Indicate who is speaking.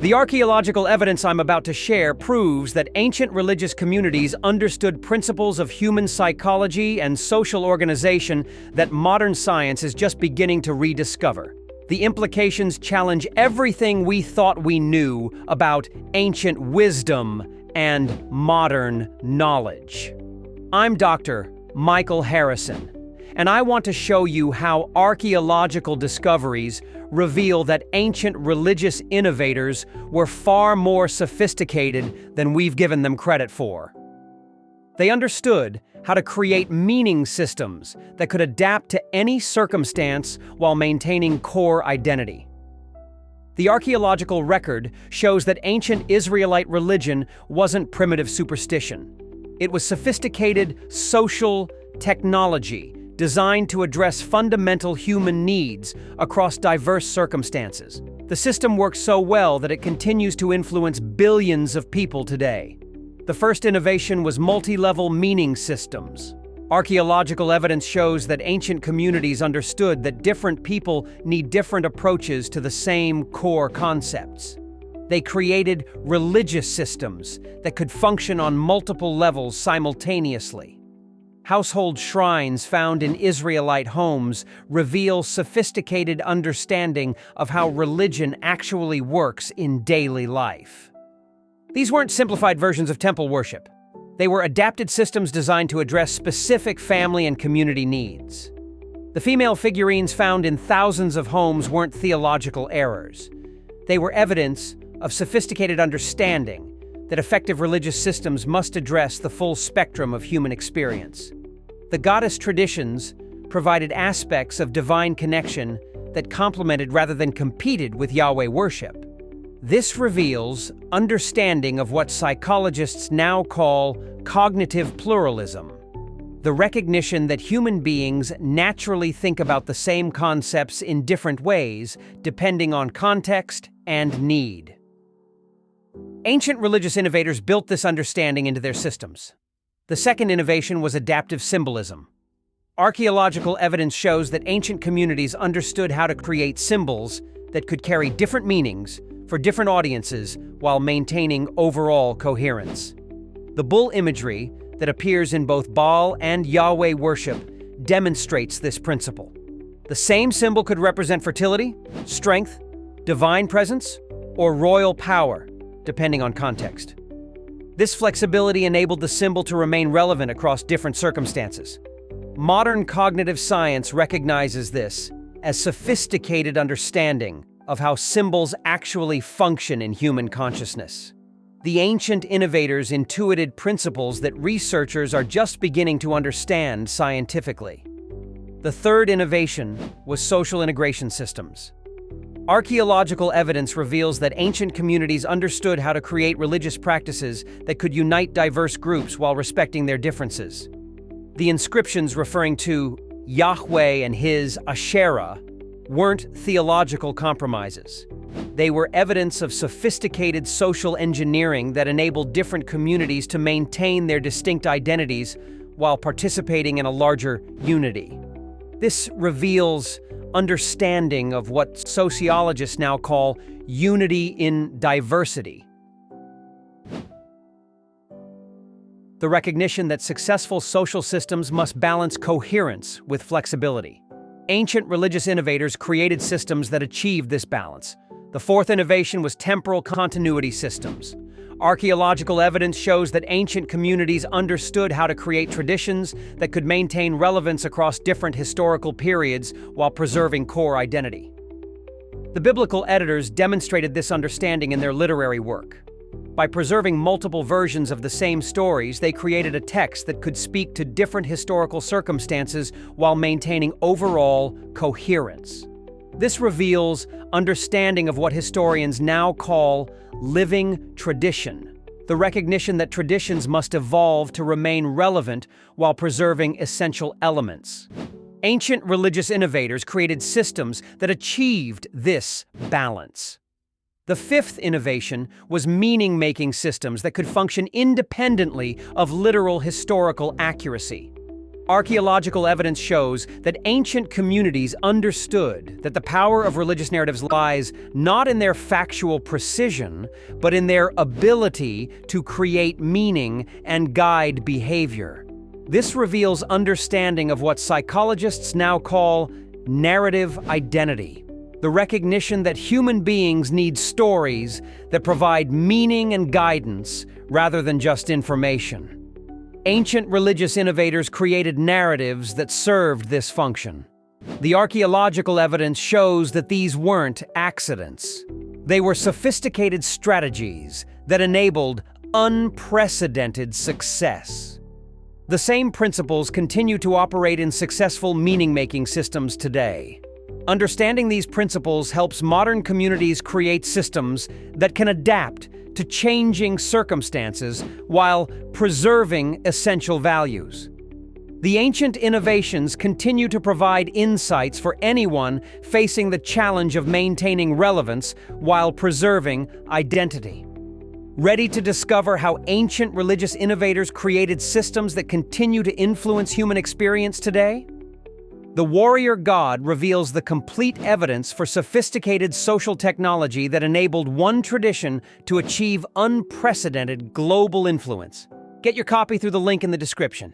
Speaker 1: The archaeological evidence I'm about to share proves that ancient religious communities understood principles of human psychology and social organization that modern science is just beginning to rediscover. The implications challenge everything we thought we knew about ancient wisdom and modern knowledge. I'm Dr. Michael Harrison, and I want to show you how archaeological discoveries reveal that ancient religious innovators were far more sophisticated than we've given them credit for. They understood how to create meaning systems that could adapt to any circumstance while maintaining core identity. The archaeological record shows that ancient Israelite religion wasn't primitive superstition. It was sophisticated social technology designed to address fundamental human needs across diverse circumstances. The system works so well that it continues to influence billions of people today. The first innovation was multi-level meaning systems. Archaeological evidence shows that ancient communities understood that different people need different approaches to the same core concepts. They created religious systems that could function on multiple levels simultaneously. Household shrines found in Israelite homes reveal sophisticated understanding of how religion actually works in daily life. These weren't simplified versions of temple worship. They were adapted systems designed to address specific family and community needs. The female figurines found in thousands of homes weren't theological errors. They were evidence of sophisticated understanding that effective religious systems must address the full spectrum of human experience. The goddess traditions provided aspects of divine connection that complemented rather than competed with Yahweh worship. This reveals understanding of what psychologists now call cognitive pluralism, the recognition that human beings naturally think about the same concepts in different ways depending on context and need. Ancient religious innovators built this understanding into their systems. The second innovation was adaptive symbolism. Archaeological evidence shows that ancient communities understood how to create symbols that could carry different meanings for different audiences while maintaining overall coherence. The bull imagery that appears in both Baal and Yahweh worship demonstrates this principle. The same symbol could represent fertility, strength, divine presence, or royal power, depending on context. This flexibility enabled the symbol to remain relevant across different circumstances. Modern cognitive science recognizes this as sophisticated understanding of how symbols actually function in human consciousness. The ancient innovators intuited principles that researchers are just beginning to understand scientifically. The third innovation was social integration systems. Archaeological evidence reveals that ancient communities understood how to create religious practices that could unite diverse groups while respecting their differences. The inscriptions referring to Yahweh and his Asherah weren't theological compromises. They were evidence of sophisticated social engineering that enabled different communities to maintain their distinct identities while participating in a larger unity. This reveals understanding of what sociologists now call unity in diversity. The recognition that successful social systems must balance coherence with flexibility. Ancient religious innovators created systems that achieved this balance. The fourth innovation was temporal continuity systems. Archaeological evidence shows that ancient communities understood how to create traditions that could maintain relevance across different historical periods while preserving core identity. The biblical editors demonstrated this understanding in their literary work. By preserving multiple versions of the same stories, they created a text that could speak to different historical circumstances while maintaining overall coherence. This reveals understanding of what historians now call living tradition, the recognition that traditions must evolve to remain relevant while preserving essential elements. Ancient religious innovators created systems that achieved this balance. The fifth innovation was meaning-making systems that could function independently of literal historical accuracy. Archaeological evidence shows that ancient communities understood that the power of religious narratives lies not in their factual precision, but in their ability to create meaning and guide behavior. This reveals understanding of what psychologists now call narrative identity, the recognition that human beings need stories that provide meaning and guidance rather than just information. Ancient religious innovators created narratives that served this function. The archaeological evidence shows that these weren't accidents. They were sophisticated strategies that enabled unprecedented success. The same principles continue to operate in successful meaning-making systems today. Understanding these principles helps modern communities create systems that can adapt to changing circumstances while preserving essential values. The ancient innovations continue to provide insights for anyone facing the challenge of maintaining relevance while preserving identity. Ready to discover how ancient religious innovators created systems that continue to influence human experience today? The Warrior God reveals the complete evidence for sophisticated social technology that enabled one tradition to achieve unprecedented global influence. Get your copy through the link in the description.